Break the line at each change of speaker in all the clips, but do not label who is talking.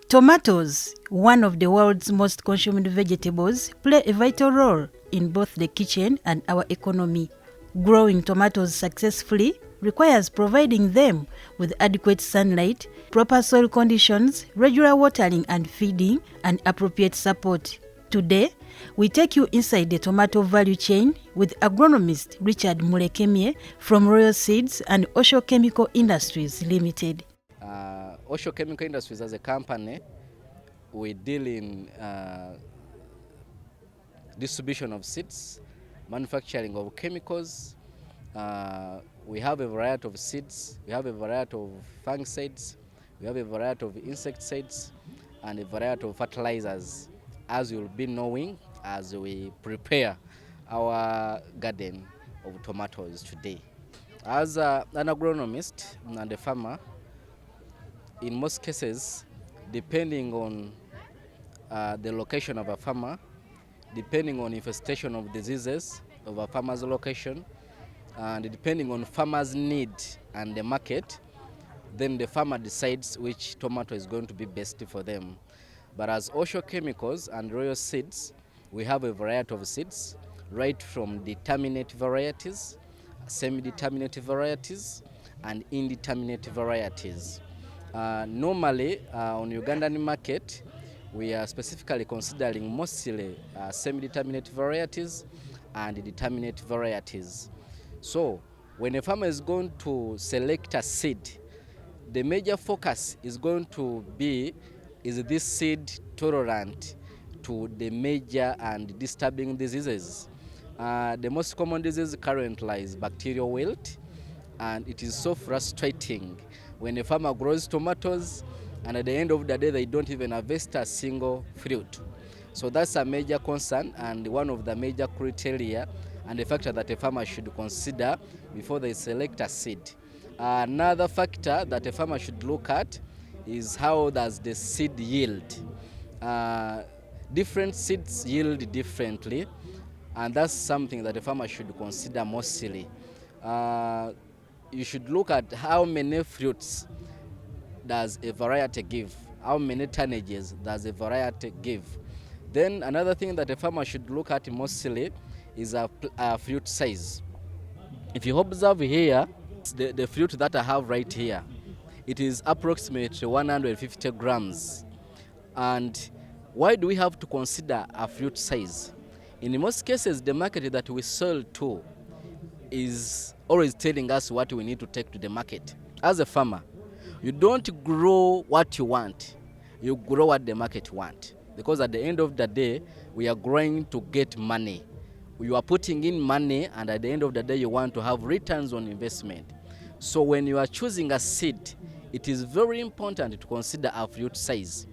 Tomatoes, one of the world's most consumed vegetables, play a vital role in both the kitchen and our economy. Growing tomatoes successfully requires providing them with adequate sunlight, proper soil conditions, regular watering and feeding, and appropriate support. Today, we take you inside the tomato value chain with agronomist Richard Mulekemye from Royal Seeds and Osho Chemical Industries Limited.
Osho Chemical Industries as a company, we deal in distribution of seeds, manufacturing of chemicals. We have a variety of seeds, we have a variety of fungicides, we have a variety of insecticides, and a variety of fertilizers, as you'll be knowing as we prepare our garden of tomatoes today. As an agronomist and a farmer, in most cases, depending on the location of a farmer, depending on infestation of diseases of a farmer's location, and depending on farmer's need and the market, then the farmer decides which tomato is going to be best for them. But as Osho Chemicals and Royal Seeds, we have a variety of seeds, right from determinate varieties, semi-determinate varieties, and indeterminate varieties. Normally, on Ugandan market, we are specifically considering mostly semi-determinate varieties and determinate varieties. So, when a farmer is going to select a seed, the major focus is going to be, is this seed tolerant to the major and disturbing diseases? The most common disease currently is bacterial wilt, and it is so frustrating when a farmer grows tomatoes and at the end of the day they don't even harvest a single fruit. So that's a major concern and one of the major criteria and a factor that a farmer should consider before they select a seed. Another factor that a farmer should look at is how does the seed yield. Different seeds yield differently, and that's something that a farmer should consider mostly. You should look at how many fruits does a variety give, how many tonnages does a variety give. Then another thing that a farmer should look at mostly is a fruit size. If you observe here, the fruit that I have right here, it is approximately 150 grams. And why do we have to consider a fruit size? In most cases, the market that we sell to is always telling us what we need to take to the market. As a farmer, you don't grow what you want, you grow what the market wants. Because at the end of the day, we are growing to get money. You are putting in money, and at the end of the day, you want to have returns on investment. So when you are choosing a seed, it is very important to consider a fruit size.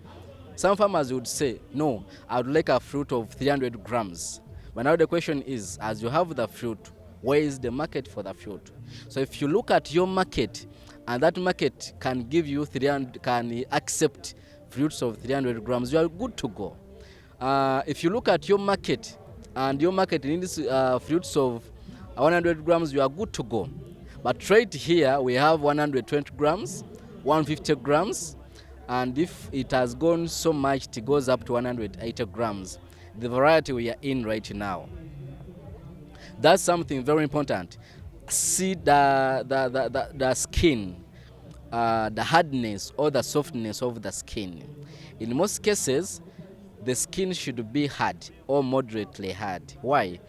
Some farmers would say, no, I would like a fruit of 300 grams. But now the question is, as you have the fruit, where is the market for the fruit? So if you look at your market, and that market can give you 300, can accept fruits of 300 grams, you are good to go. If you look at your market, and your market needs fruits of 100 grams, you are good to go. But right here, we have 120 grams, 150 grams, and if it has gone so much, it goes up to 180 grams. The variety we are in right now. That's something very important. See the skin, the hardness or the softness of the skin. In most cases, the skin should be hard or moderately hard. Why?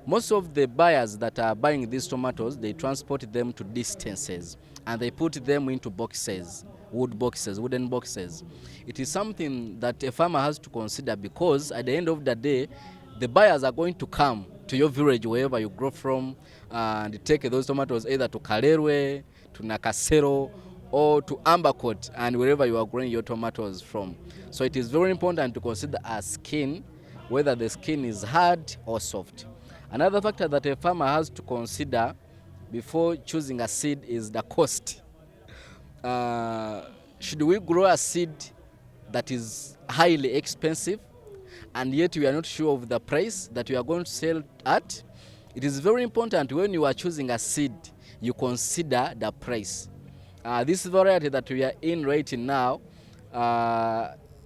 Most of the buyers that are buying these tomatoes, they transport them to distances and they put them into boxes, wooden boxes. It is something that a farmer has to consider, because at the end of the day, the buyers are going to come to your village, wherever you grow from, and take those tomatoes either to Kalerwe, to Nakasero, or to Ambakot, and wherever you are growing your tomatoes from. So it is very important to consider a skin, whether the skin is hard or soft. Another factor that a farmer has to consider before choosing a seed is the cost. Should we grow a seed that is highly expensive and yet we are not sure of the price that we are going to sell at? It is very important when you are choosing a seed, you consider the price. This variety that we are in right now,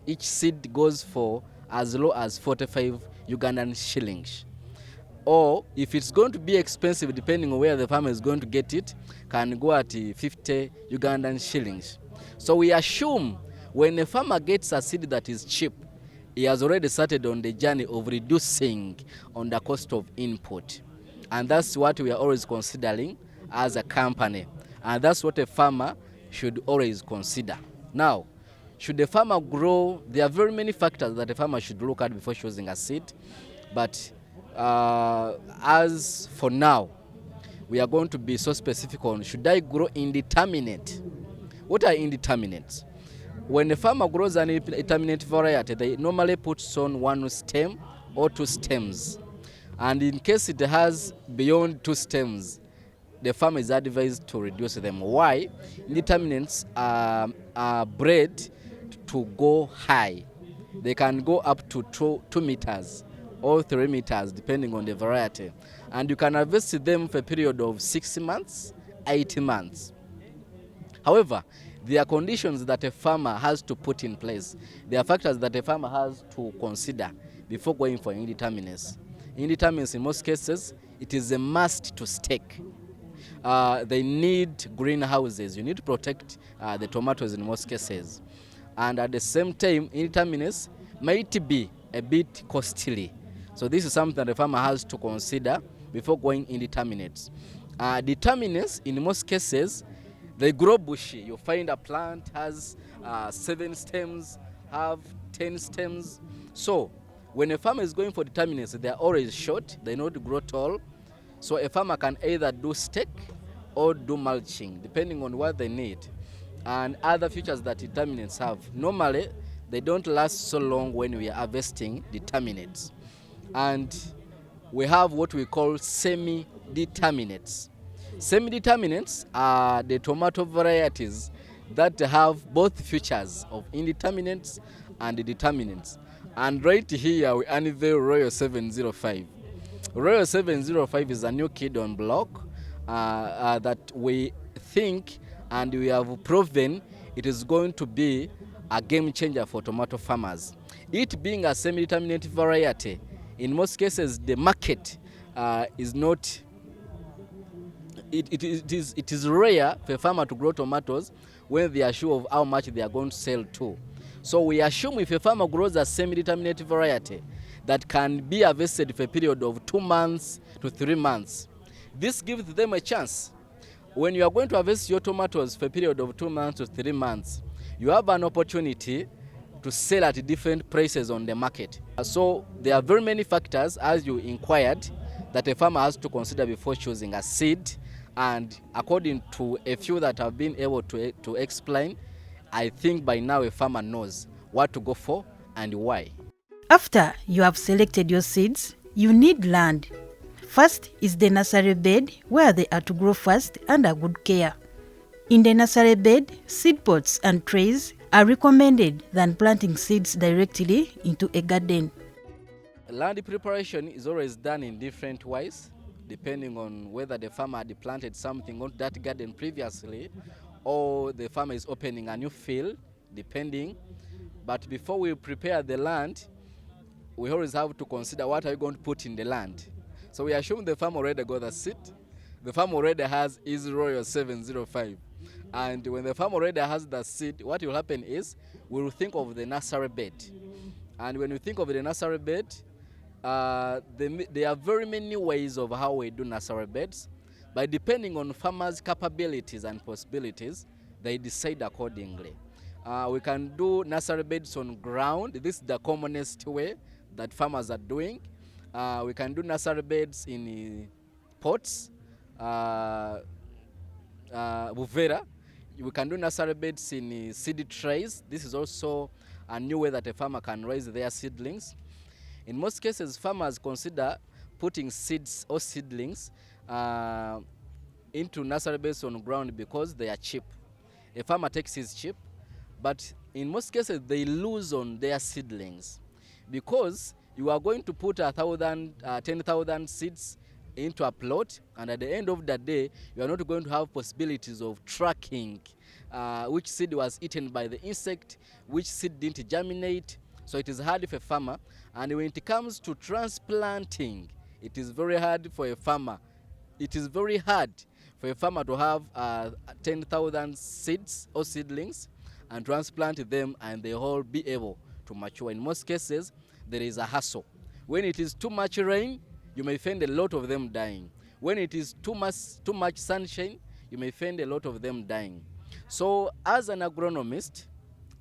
each seed goes for as low as 45 Ugandan shillings. Or if it's going to be expensive, depending on where the farmer is going to get it, can go at 50 Ugandan shillings. So we assume when a farmer gets a seed that is cheap, he has already started on the journey of reducing on the cost of input. And that's what we are always considering as a company. And that's what a farmer should always consider. Now, should a farmer grow, there are very many factors that a farmer should look at before choosing a seed. But as for now, we are going to be so specific on should I grow indeterminate. What are indeterminates? When a farmer grows an indeterminate variety, they normally put on one stem or two stems. And in case it has beyond two stems, the farmer is advised to reduce them. Why? Indeterminates are bred to go high. They can go up to 2 meters or 3 meters depending on the variety. And you can harvest them for a period of 6 months, 8 months. However, there are conditions that a farmer has to put in place. There are factors that a farmer has to consider before going for indeterminates. Indeterminates, in most cases, it is a must to stake. They need greenhouses. You need to protect the tomatoes in most cases. And at the same time, indeterminates might be a bit costly. So this is something that the farmer has to consider before going indeterminates. Determinates, in most cases, they grow bushy. You find a plant has 7 stems, have 10 stems. So when a farmer is going for determinates, they are always short. They don't grow tall. So a farmer can either do stake or do mulching, depending on what they need. And other features that determinates have. Normally, they don't last so long when we are harvesting determinates. And we have what we call semi-determinates. Semi-determinates are the tomato varieties that have both features of indeterminates and determinates. And right here we unveil Royal 705. Royal 705 is a new kid on block that we think and we have proven it is going to be a game changer for tomato farmers. It being a semi-determinate variety, in most cases the market is not. It is rare for a farmer to grow tomatoes when they are sure of how much they are going to sell to. So we assume if a farmer grows a semi-determinate variety that can be harvested for a period of 2 months to 3 months, this gives them a chance. When you are going to harvest your tomatoes for a period of 2 months to 3 months, you have an opportunity to sell at different prices on the market. So there are very many factors, as you inquired, that a farmer has to consider before choosing a seed. And according to a few that I've been able to explain, I think by now a farmer knows what to go for and why.
After you have selected your seeds, you need land. First is the nursery bed, where they are to grow fast under good care. In the nursery bed, seed pots and trays are recommended than planting seeds directly into a garden.
Land preparation is always done in different ways, depending on whether the farmer had planted something on that garden previously or the farmer is opening a new field, depending. But before we prepare the land, we always have to consider what are you going to put in the land. So we assume the farmer already got the seed. The farmer already has his Royal 705. And when the farmer already has the seed, what will happen is we will think of the nursery bed. And when we think of the nursery bed, there are very many ways of how we do nursery beds. But depending on farmers' capabilities and possibilities, they decide accordingly. We can do nursery beds on ground. This is the commonest way that farmers are doing. We can do nursery beds in pots, buvera. We can do nursery beds in seed trays. This is also a new way that a farmer can raise their seedlings. In most cases, farmers consider putting seeds or seedlings into nursery beds on ground because they are cheap. A farmer takes his cheap, but in most cases they lose on their seedlings because you are going to put 10,000 seeds into a plot, and at the end of the day, you are not going to have possibilities of tracking which seed was eaten by the insect, which seed didn't germinate. So it is hard for a farmer. And when it comes to transplanting, it is very hard for a farmer. It is very hard for a farmer to have 10,000 seeds or seedlings and transplant them and they all be able to mature. In most cases, there is a hassle. When it is too much rain, you may find a lot of them dying. When it is too much sunshine, you may find a lot of them dying. So as an agronomist,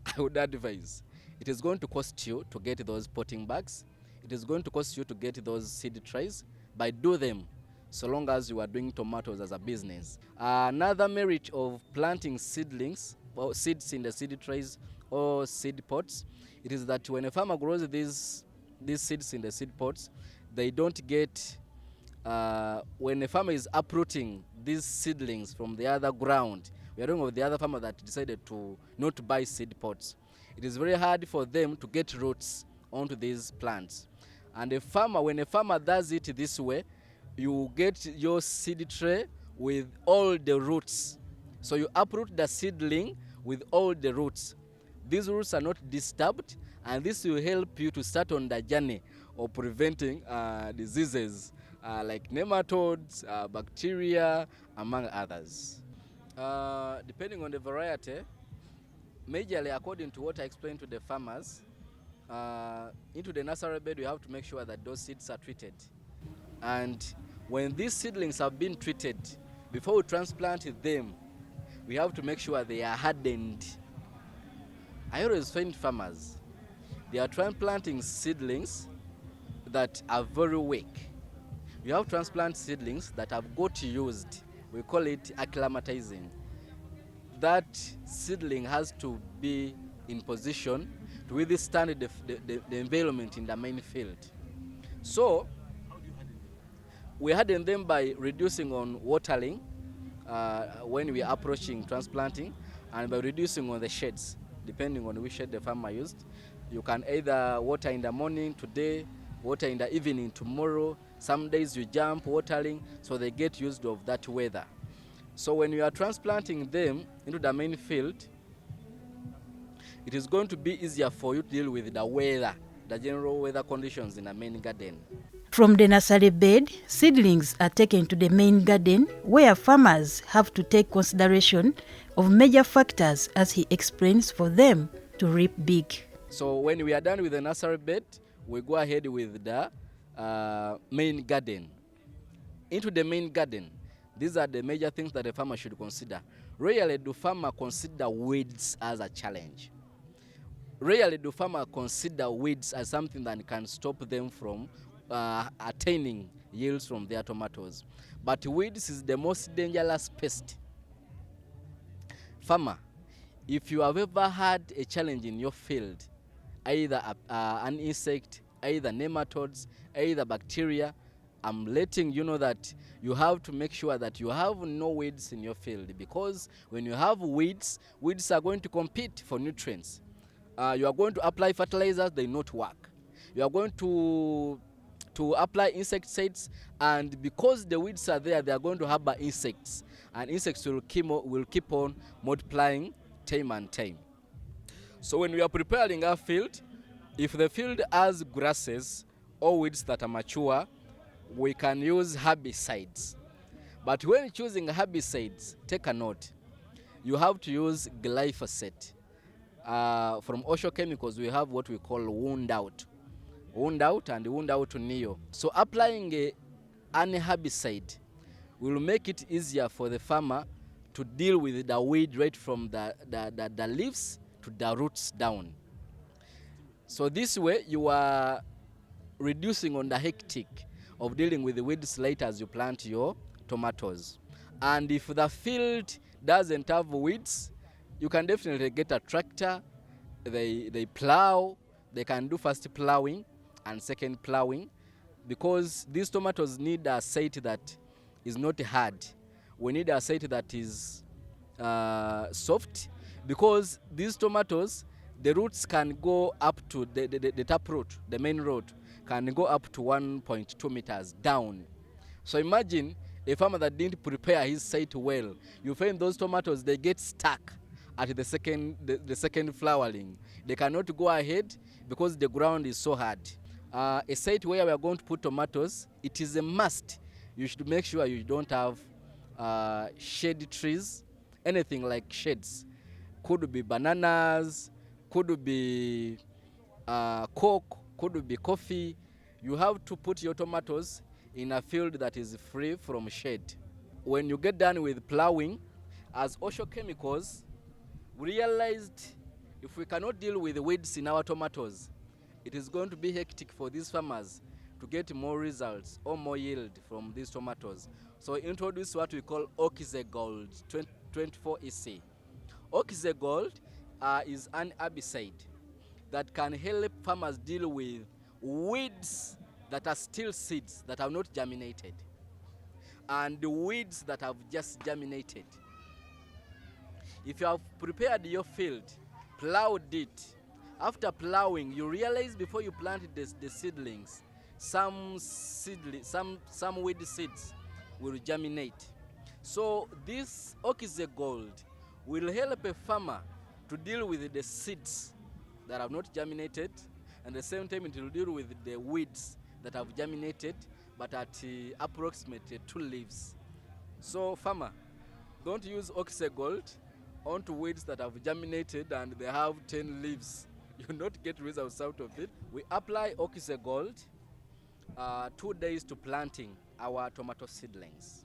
I would advise, it is going to cost you to get those potting bags. It is going to cost you to get those seed trays, but do them so long as you are doing tomatoes as a business. Another merit of planting seedlings or seeds in the seed trays or seed pots, it is that when a farmer grows these seeds in the seed pots, they don't get, when a farmer is uprooting these seedlings from the other ground, we are talking of the other farmer that decided to not buy seed pots. It is very hard for them to get roots onto these plants. And when a farmer does it this way, you get your seed tray with all the roots. So you uproot the seedling with all the roots. These roots are not disturbed, and this will help you to start on the journey of preventing diseases like nematodes, bacteria, among others. Depending on the variety, majorly according to what I explained to the farmers, into the nursery bed, you have to make sure that those seeds are treated. And when these seedlings have been treated, before we transplant them, we have to make sure they are hardened. I always find farmers, they are transplanting seedlings that are very weak. You have transplant seedlings that have got used. We call it acclimatizing. That seedling has to be in position to withstand the environment in the main field. So we harden them by reducing on watering when we are approaching transplanting, and by reducing on the shades, depending on which shade the farmer used. You can either water in the morning today, water in the evening tomorrow. Some days you jump watering, so they get used of that weather. So when you are transplanting them into the main field, it is going to be easier for you to deal with the weather, the general weather conditions in the main garden.
From the nursery bed, seedlings are taken to the main garden, where farmers have to take consideration of major factors, as he explains, for them to reap big.
So when we are done with the nursery bed, we go ahead with the main garden. Into the main garden, these are the major things that a farmer should consider. Rarely do farmers consider weeds as a challenge. Rarely do farmers consider weeds as something that can stop them from attaining yields from their tomatoes. But weeds is the most dangerous pest. Farmer, if you have ever had a challenge in your field, either an insect, either nematodes, either bacteria, I'm letting you know that you have to make sure that you have no weeds in your field, because when you have weeds, weeds are going to compete for nutrients. You are going to apply fertilizers, they not work. You are going to apply insecticides, and because the weeds are there, they are going to harbor insects, and insects will keep on multiplying time and time. So when we are preparing our field, if the field has grasses or weeds that are mature, we can use herbicides. But when choosing herbicides, take a note. You have to use glyphosate. From Osho Chemicals, we have what we call wound out and wound out neo. So applying an herbicide will make it easier for the farmer to deal with the weed right from the leaves to the roots down. So this way you are reducing on the hectic of dealing with the weeds later as you plant your tomatoes. And if the field doesn't have weeds, you can definitely get a tractor. They plow. They can do first plowing and second plowing, because these tomatoes need a site that is not hard. We need a site that is soft, because these tomatoes, the roots can go up to the tap root, the main root, can go up to 1.2 meters down. So imagine a farmer that didn't prepare his site well. You find those tomatoes, they get stuck at the second flowering. They cannot go ahead because the ground is so hard. A site where we are going to put tomatoes, it is a must. You should make sure you don't have shade trees, anything like shades. Could be bananas, could be coke, could be coffee. You have to put your tomatoes in a field that is free from shade. When you get done with plowing, as Osho Chemicals, we realized if we cannot deal with the weeds in our tomatoes, it is going to be hectic for these farmers to get more results or more yield from these tomatoes. So we introduced what we call Okize Gold 24 EC. Okize Gold is an herbicide that can help farmers deal with weeds that are still seeds that have not germinated and the weeds that have just germinated. If you have prepared your field, plowed it, after plowing, you realize before you plant the seedlings, some weed seeds will germinate. So this Okize Gold will help a farmer to deal with the seeds that have not germinated, and at the same time it will deal with the weeds that have germinated but at approximately 2 leaves. So farmer, don't use Okize Gold onto weeds that have germinated and they have 10 leaves. You will not get results out of it. We apply Okize Gold 2 days to planting our tomato seedlings.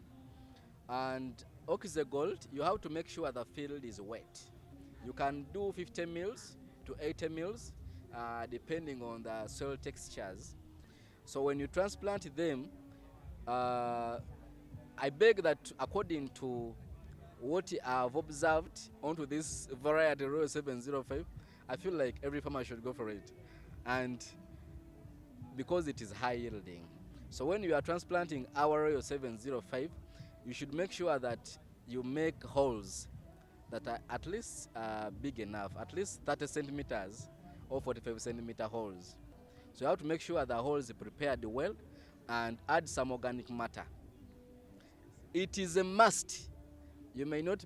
And Okize Gold, you have to make sure the field is wet. You can do 50 mils to 80 mils depending on the soil textures. So when you transplant them, I beg that according to what I've observed onto this variety Royal 705, I feel like every farmer should go for it. And because it is high yielding. So when you are transplanting our Royal 705, you should make sure that you make holes that are at least big enough, at least 30 centimeters or 45 centimeter holes. So you have to make sure the holes are prepared well and add some organic matter. It is a must. You may not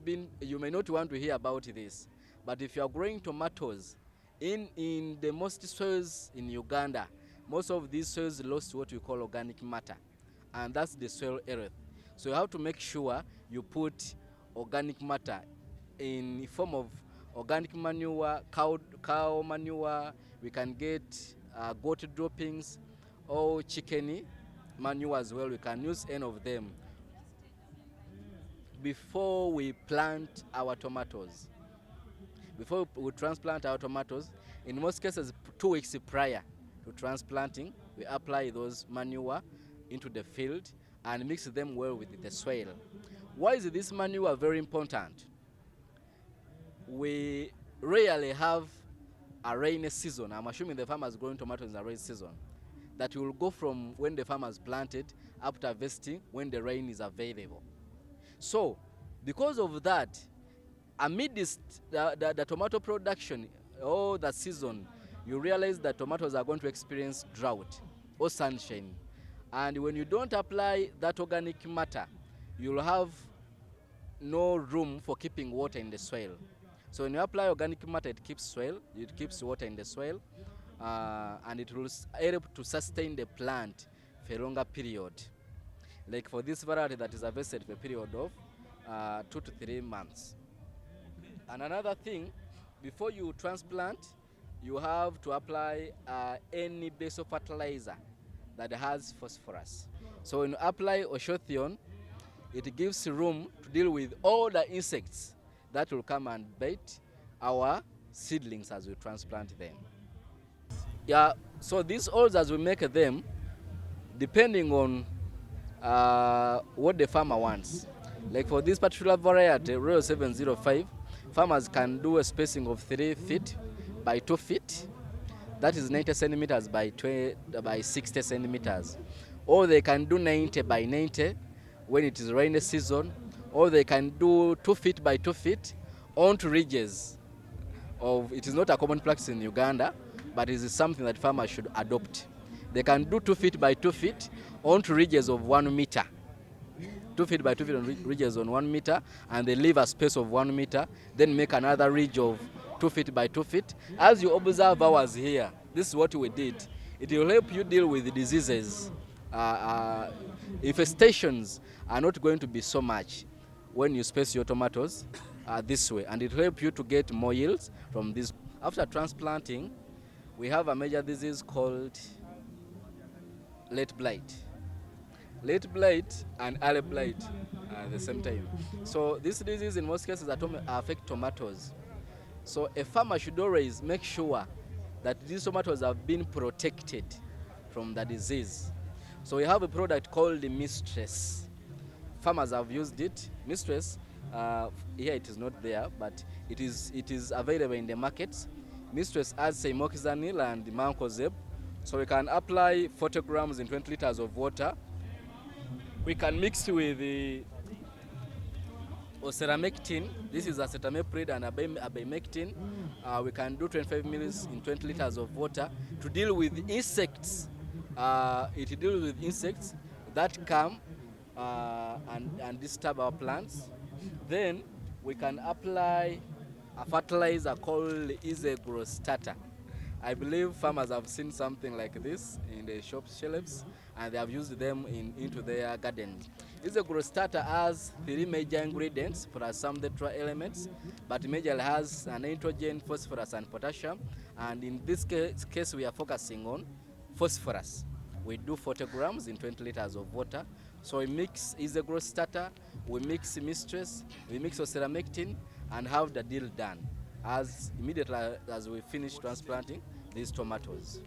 want to hear about this, but if you are growing tomatoes in the most soils in Uganda, most of these soils lost what we call organic matter, and that's the soil earth. So you have to make sure you put organic matter in the form of organic manure, cow manure. We can get goat droppings or chicken manure as well. We can use any of them before we plant our tomatoes. Before we transplant our tomatoes, in most cases 2 weeks prior to transplanting, we apply those manure into the field and mix them well with the soil. Why is this manure very important? We rarely have a rainy season. I'm assuming the farmers growing tomatoes in a rainy season. That will go from when the farmers planted up to harvesting when the rain is available. So, because of that, amidst the tomato production or the season, you realize that tomatoes are going to experience drought or sunshine. And when you don't apply that organic matter, you'll have no room for keeping water in the soil. So when you apply organic matter, it keeps water in the soil, and it will help to sustain the plant for a longer period. Like for this variety that is harvested for a period of 2 to 3 months. And another thing, before you transplant, you have to apply any basal fertilizer that has phosphorus. So when you apply Oshothion, it gives room to deal with all the insects that will come and bite our seedlings as we transplant them. Yeah, so these odds as we make them, depending on what the farmer wants. Like for this particular variety, Royal 705, farmers can do a spacing of 3 feet by 2 feet. That is 90 centimeters by 60 centimeters. Or they can do 90 by 90 when it is rainy season. Or they can do 2 feet by 2 feet onto ridges. It is not a common practice in Uganda, but it is something that farmers should adopt. They can do 2 feet by 2 feet onto ridges of 1 meter. 2 feet by 2 feet on ridges on 1 meter, and they leave a space of 1 meter, then make another ridge of 2 feet by 2 feet. As you observe ours here, this is what we did. It will help you deal with the diseases. Infestations are not going to be so much when you space your tomatoes this way, and it will help you to get more yields from this. After transplanting, we have a major disease called late blight. Late blight and early blight at the same time. So this disease in most cases affect tomatoes. So a farmer should always make sure that these tomatoes have been protected from the disease. So we have a product called the Mistress. Farmers have used it. Mistress, here it is not there, but it is available in the markets. Mistress adds cymoxanil and mancozeb. So we can apply 40 grams in 20 liters of water. We can mix with the oceramectin. This is acetamiprid and abamectin. We can do 25 ml in 20 liters of water to deal with insects. It deals with insects that come and disturb our plants. Then we can apply a fertilizer called Isegro starter. I believe farmers have seen something like this in the shop shelves, and they have used them into their gardens. Isegro starter has 3 major ingredients plus some detra elements, but majorly has nitrogen, phosphorus, and potassium. And in this case, we are focusing on phosphorus. We do 40 grams in 20 liters of water. So we mix Isegro starter, we mix Mistress, we mix oceramectin, and have the deal done as immediately as we finish transplanting these tomatoes.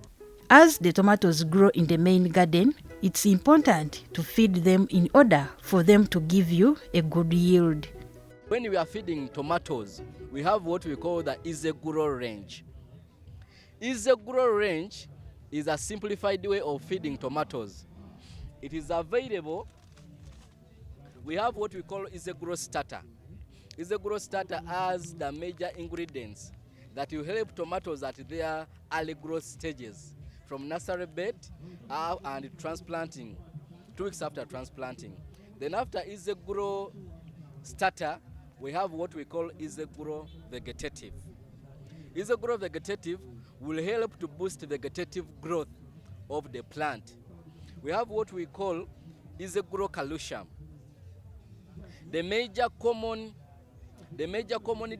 As the tomatoes grow in the main garden, it's important to feed them in order for them to give you a good yield.
When we are feeding tomatoes, we have what we call the Isegro range. Isegro range is a simplified way of feeding tomatoes. It is available. We have what we call Isegro starter. Isegro starter has the major ingredients that will help tomatoes at their early growth stages, from nursery bed and transplanting, 2 weeks after transplanting. Then after Isegro starter, we have what we call Isegro vegetative. Isegro vegetative will help to boost vegetative growth of the plant. We have what we call Isegro calcium. The major common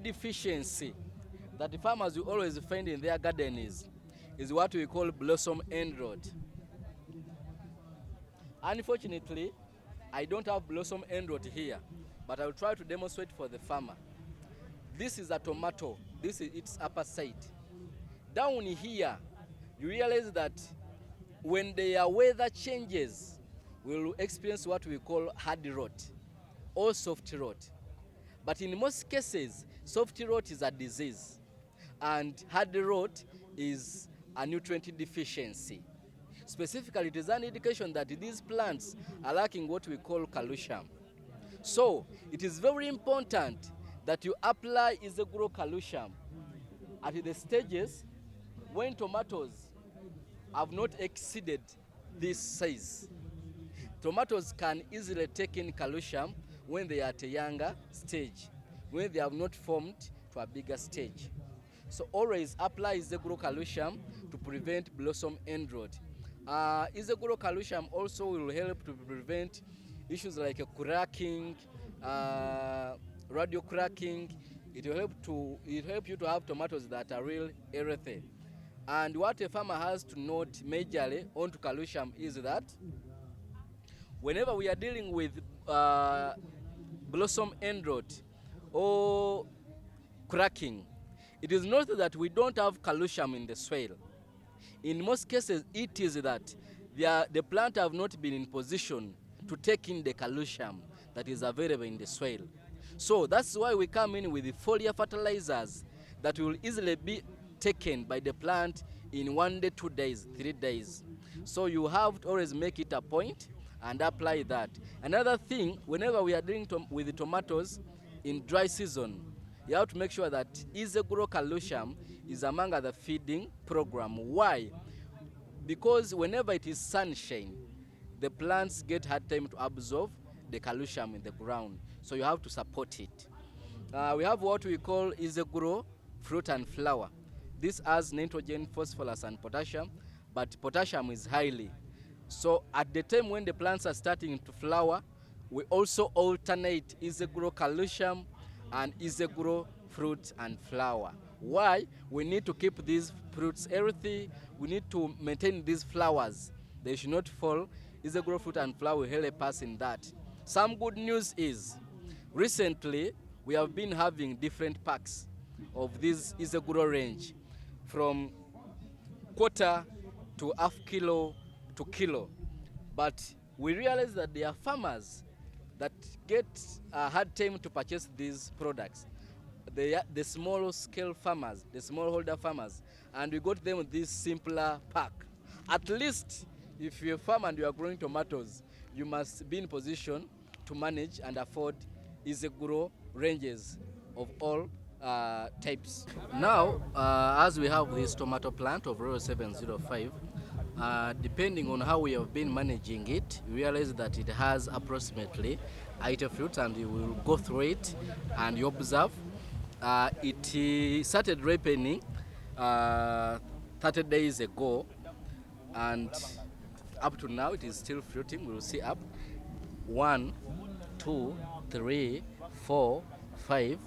deficiency that the farmers will always find in their garden is what we call blossom end rot. Unfortunately, I don't have blossom end rot here, but I will try to demonstrate for the farmer. This is a tomato. This is its upper side. Down here, you realize that when their weather changes, we will experience what we call hard rot or soft rot. But in most cases, soft rot is a disease, and hard rot is a nutrient deficiency. Specifically, it is an indication that these plants are lacking what we call calcium. So, it is very important that you apply Isegro calcium at the stages when tomatoes have not exceeded this size. Tomatoes can easily take in calcium when they are at a younger stage, when they have not formed to a bigger stage. So always apply Isegro calcium to prevent blossom end rot. Isegro calcium also will help to prevent issues like cracking, radio cracking. It will help you to have tomatoes that are real healthy. And what a farmer has to note majorly onto calcium is that whenever we are dealing with blossom end rot or cracking, it is not that we don't have calcium in the soil. In most cases, it is that the plant have not been in position to take in the calcium that is available in the soil. So that's why we come in with the foliar fertilizers that will easily be taken by the plant in 1 day, 2 days, 3 days. So you have to always make it a point and apply that. Another thing, whenever we are dealing with the tomatoes in dry season, you have to make sure that Isegro calcium is among the feeding program. Why? Because whenever it is sunshine, the plants get hard time to absorb the calcium in the ground, so you have to support it. We have what we call easy grow fruit and flower. This has nitrogen, phosphorus and potassium, but potassium is highly. So at the time when the plants are starting to flower, we also alternate easy grow calcium and easy grow fruit and flower. Why? We need to keep these fruits healthy. We need to maintain these flowers. They should not fall. Easy grow fruit and flower will help us in that. Some good news is, recently we have been having different packs of this easy grow range, from quarter to half kilo to kilo. But we realize that there are farmers that get a hard time to purchase these products. They are the small scale farmers, the smallholder farmers, and we got them this simpler pack. At least if you're a farmer and you are growing tomatoes, you must be in position to manage and afford easy grow ranges of all types. Now, as we have this tomato plant of Royal 705, depending on how we have been managing it, we realize that it has approximately 80 fruits, and you will go through it and you observe. It started ripening 30 days ago, and up to now it is still fruiting. We will see up 1, 2, 3, 4, 5,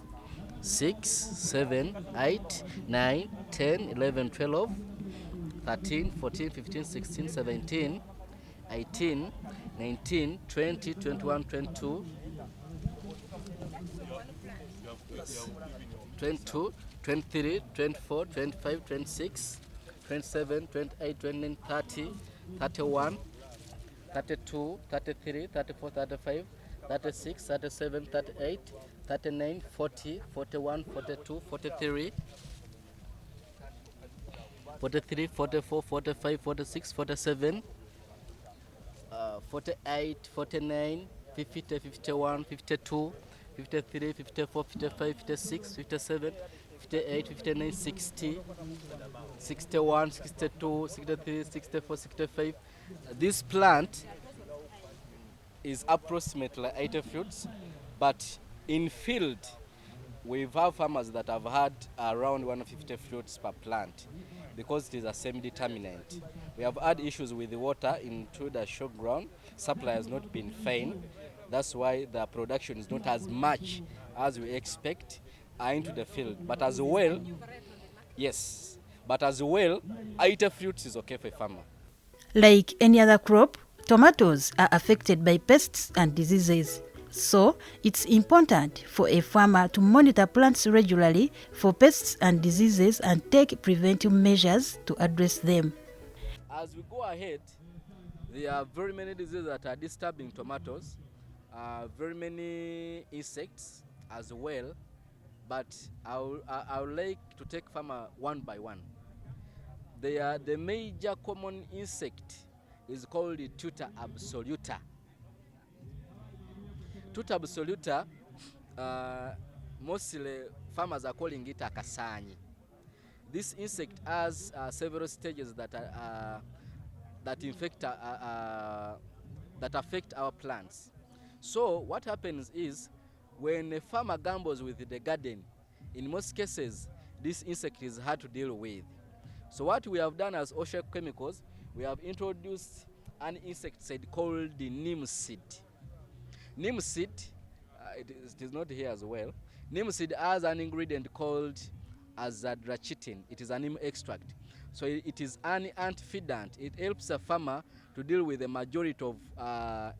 6, 7, 8, 9, 10, 11, 12, 13, 14, 15, 16, 17, 18, 19, 20, 21, 22, 22, 23, 24, 25, 26, 27, 28, 29, 30, 31, 32, 33, 34, 35, 36, 37, 38, 39, 40, 41, 42, 43, 43, 44, 45, 46, 47, 48, 49, 50, 51, 52, 53, 54, 55, 56, 57, 58, 59, 60, 61, 62, 63, 64, 65. This plant is approximately 80 fruits, but in field we have farmers that have had around 150 fruits per plant, because it is a semi-determinate. We have had issues with the water into the show ground. Supply has not been fine. That's why the production is not as much as we expect into the field. But as well, yes, but as well, 80 fruits is okay for a farmer.
Like any other crop, tomatoes are affected by pests and diseases. So, it's important for a farmer to monitor plants regularly for pests and diseases and take preventive measures to address them.
As we go ahead, there are very many diseases that are disturbing tomatoes, very many insects as well, but I would like to take farmer one by one. The major common insect is called the tuta absoluta. Tuta absoluta, mostly farmers are calling it a kasanyi. This insect has several stages that affect our plants. So what happens is, when a farmer gambles with the garden, in most cases this insect is hard to deal with. So what we have done as Osho Chemicals, we have introduced an insecticide called the neem seed. Neem seed, it is not here as well. Neem seed has an ingredient called azadrachitin. It is a neem extract. So it is an antividant. It helps a farmer to deal with the majority of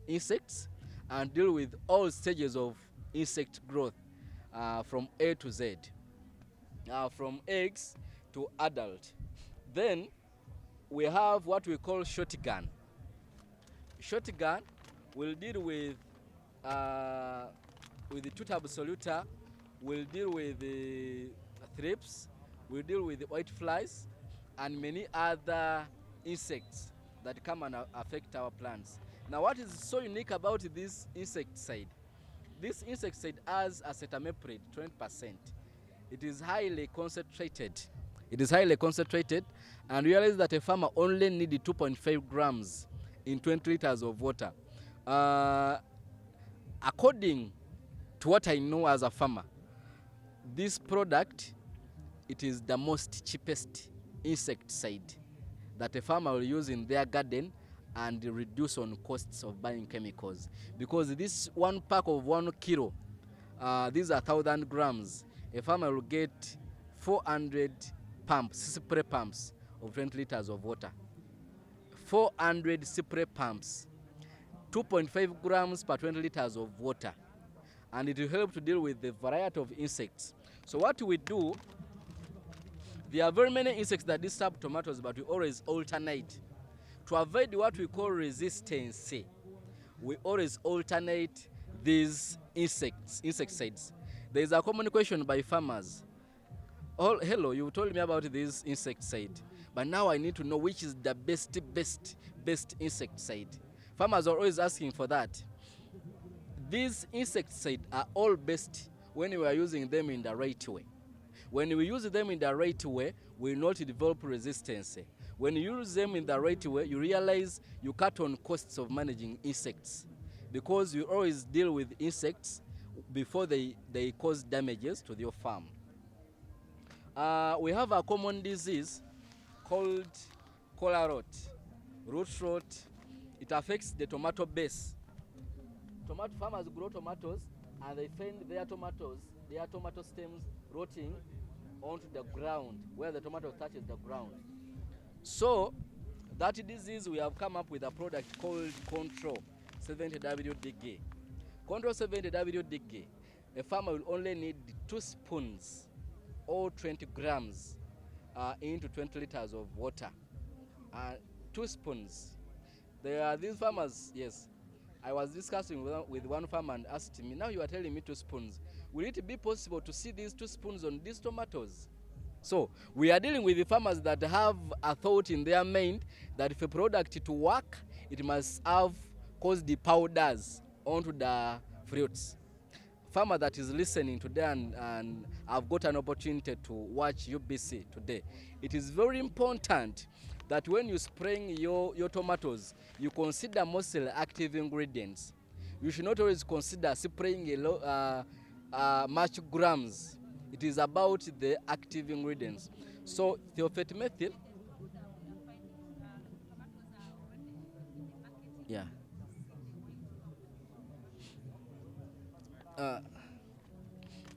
insects and deal with all stages of insect growth, from A to Z, from eggs to adult. Then we have what we call shotgun. Shotgun will deal with the tuta absoluta, will deal with the thrips, will deal with the white flies, and many other insects that come and affect our plants. Now, what is so unique about this insecticide? This insecticide has acetamiprid 20%. It is highly concentrated. And realize that a farmer only needs 2.5 grams in 20 liters of water. according to what I know as a farmer, this product, it is the most cheapest insecticide that a farmer will use in their garden and reduce on costs of buying chemicals. Because this one pack of 1 kilo, these are 1,000 grams, a farmer will get 400 pumps, spray pumps of 20 liters of water. 400 spray pumps, 2.5 grams per 20 liters of water. And it will help to deal with the variety of insects. So what we do, there are very many insects that disturb tomatoes, but we always alternate. To avoid what we call resistance, we always alternate these insecticides. There is a common question by farmers. Oh, hello, you told me about this insecticide, but now I need to know which is the best insecticide. Farmers are always asking for that. These insecticides are all best when we are using them in the right way. When we use them in the right way, we will not develop resistance. When you use them in the right way, you realize you cut on costs of managing insects, because you always deal with insects before they cause damages to your farm. We have a common disease called collar rot, root rot. It affects the tomato base. Tomato farmers grow tomatoes and they find their tomato stems rotting onto the ground where the tomato touches the ground. So that disease, we have come up with a product called Control 70WDG. Control 70WDG, a farmer will only need 2 spoons or 20 grams into 20 liters of water. 2 spoons. There are these farmers, yes. I was discussing with one farmer and asked me, now you are telling me 2 spoons. Will it be possible to see these 2 spoons on these tomatoes? So we are dealing with the farmers that have a thought in their mind that if a product to work, it must have caused the powders onto the fruits. Farmer that is listening today and I've got an opportunity to watch UBC today, it is very important that when you spraying your tomatoes, you consider mostly active ingredients. You should not always consider spraying much grams. It is about the active ingredients. So thiophemethyl, yeah.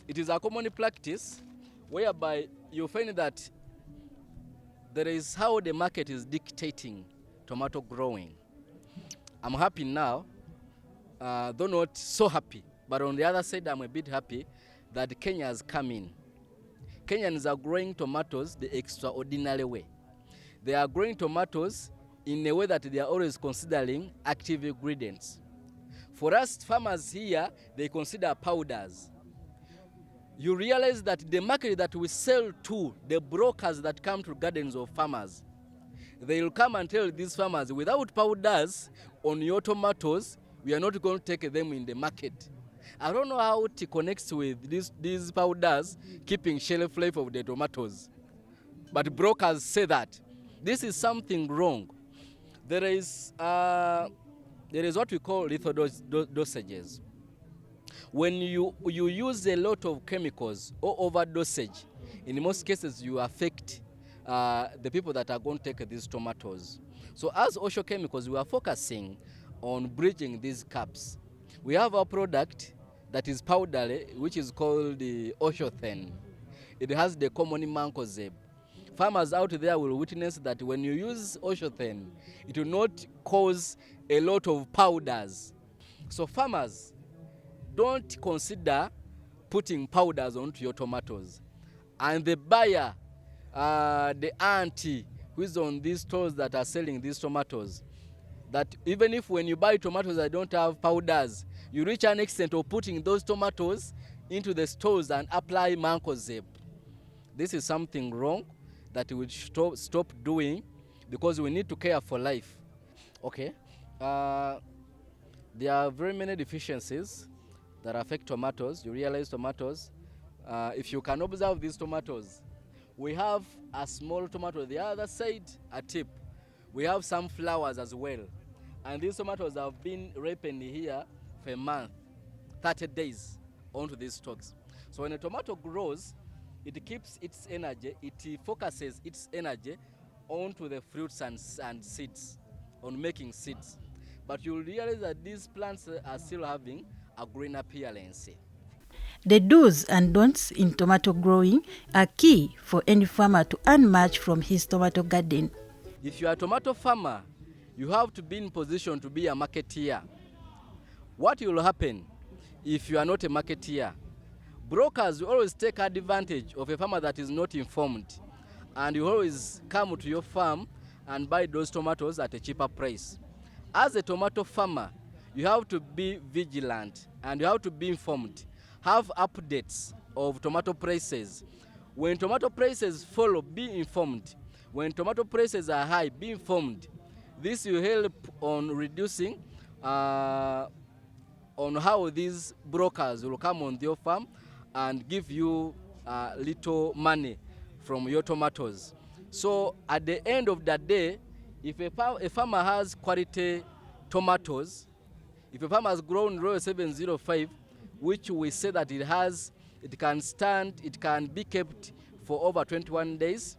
It is a common practice whereby you find that there is how the market is dictating tomato growing. I'm happy now, though not so happy, but on the other side I'm a bit happy that Kenya has come in. Kenyans are growing tomatoes the extraordinary way. They are growing tomatoes in a way that they are always considering active ingredients. For us farmers here, they consider powders. You realize that the market that we sell to, the brokers that come to gardens of farmers, they will come and tell these farmers, without powders on your tomatoes, we are not going to take them in the market. I don't know how it connects with these powders keeping shelf life of the tomatoes, but brokers say that. This is something wrong. There is what we call lethal dosages. When you use a lot of chemicals or overdosage, in most cases you affect the people that are going to take these tomatoes. So as Osho Chemicals, we are focusing on bridging these gaps. We have a product that is powdery, which is called the Osho Thin. It has the common mancozeb. Farmers out there will witness that when you use Osho Thin, it will not cause a lot of powders. So farmers, don't consider putting powders onto your tomatoes. And the buyer, the auntie who is on these stores that are selling these tomatoes, that even if when you buy tomatoes that don't have powders, you reach an extent of putting those tomatoes into the stores and apply mancozeb. This is something wrong that we should stop doing, because we need to care for life. Okay. There are very many deficiencies that affect tomatoes. You realize tomatoes, if you can observe these tomatoes, we have a small tomato, the other side a tip. We have some flowers as well. And these tomatoes have been ripened here for a month. 30 days onto these stalks. So when a tomato grows, it keeps its energy, it focuses its energy onto the fruits and seeds, on making seeds. But you'll realize that these plants are still having a green appearance.
The do's and don'ts in tomato growing are key for any farmer to earn much from his tomato garden.
If you are a tomato farmer, you have to be in position to be a marketeer. What will happen if you are not a marketeer? Brokers will always take advantage of a farmer that is not informed, and you always come to your farm and buy those tomatoes at a cheaper price. As a tomato farmer, you have to be vigilant and you have to be informed. Have updates of tomato prices. When tomato prices follow, be informed. When tomato prices are high, be informed. This will help on reducing on how these brokers will come on your farm and give you little money from your tomatoes. So at the end of the day, if a farmer has quality tomatoes, if a farmer has grown Royal 705, which we say that it can be kept for over 21 days,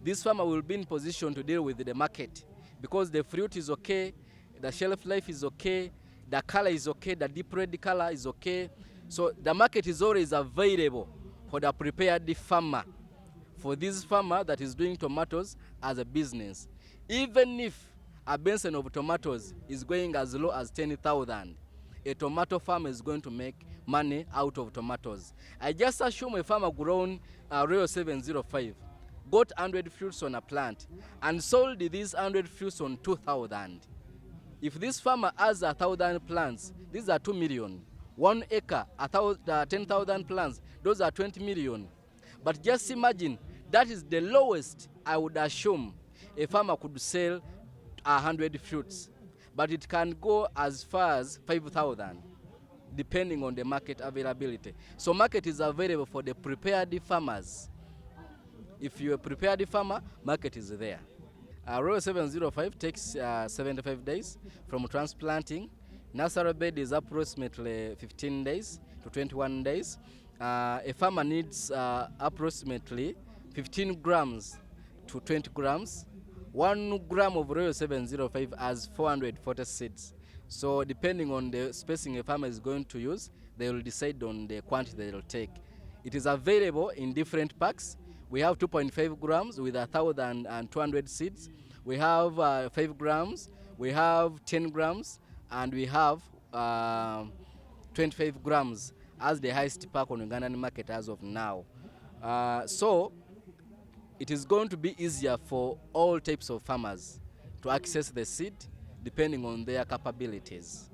this farmer will be in position to deal with the market because the fruit is okay, the shelf life is okay, the color is okay, the deep red color is okay. So the market is always available for the prepared farmer, for this farmer that is doing tomatoes as a business. Even if a basin of tomatoes is going as low as 10,000, a tomato farmer is going to make money out of tomatoes. I just assume a farmer grown Royal 705, got 100 fruits on a plant and sold these 100 fruits on 2,000. If this farmer has 1,000 plants, these are 2 million. 1 acre, 10,000 plants, those are 20 million. But just imagine, that is the lowest I would assume a farmer could sell 100 fruits. But it can go as far as 5,000, depending on the market availability. So market is available for the prepared farmers. If you're a prepared farmer, market is there. Royal 705 takes 75 days from transplanting. Nursery bed is approximately 15 days to 21 days. A farmer needs approximately 15 grams to 20 grams. 1 gram of Royal 705 has 440 seeds. So depending on the spacing a farmer is going to use, they will decide on the quantity they will take. It is available in different packs. We have 2.5 grams with 1,200 seeds. We have 5 grams, we have 10 grams, and we have 25 grams as the highest pack on the Ugandan market as of now. So it is going to be easier for all types of farmers to access the seed depending on their capabilities.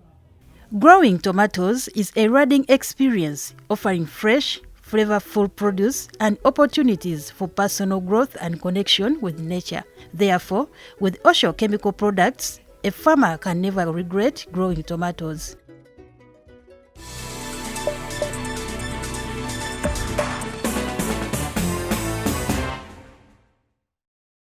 Growing tomatoes is a rewarding experience, offering fresh, flavorful produce and opportunities for personal growth and connection with nature. Therefore, with Osho Chemical products, a farmer can never regret growing tomatoes.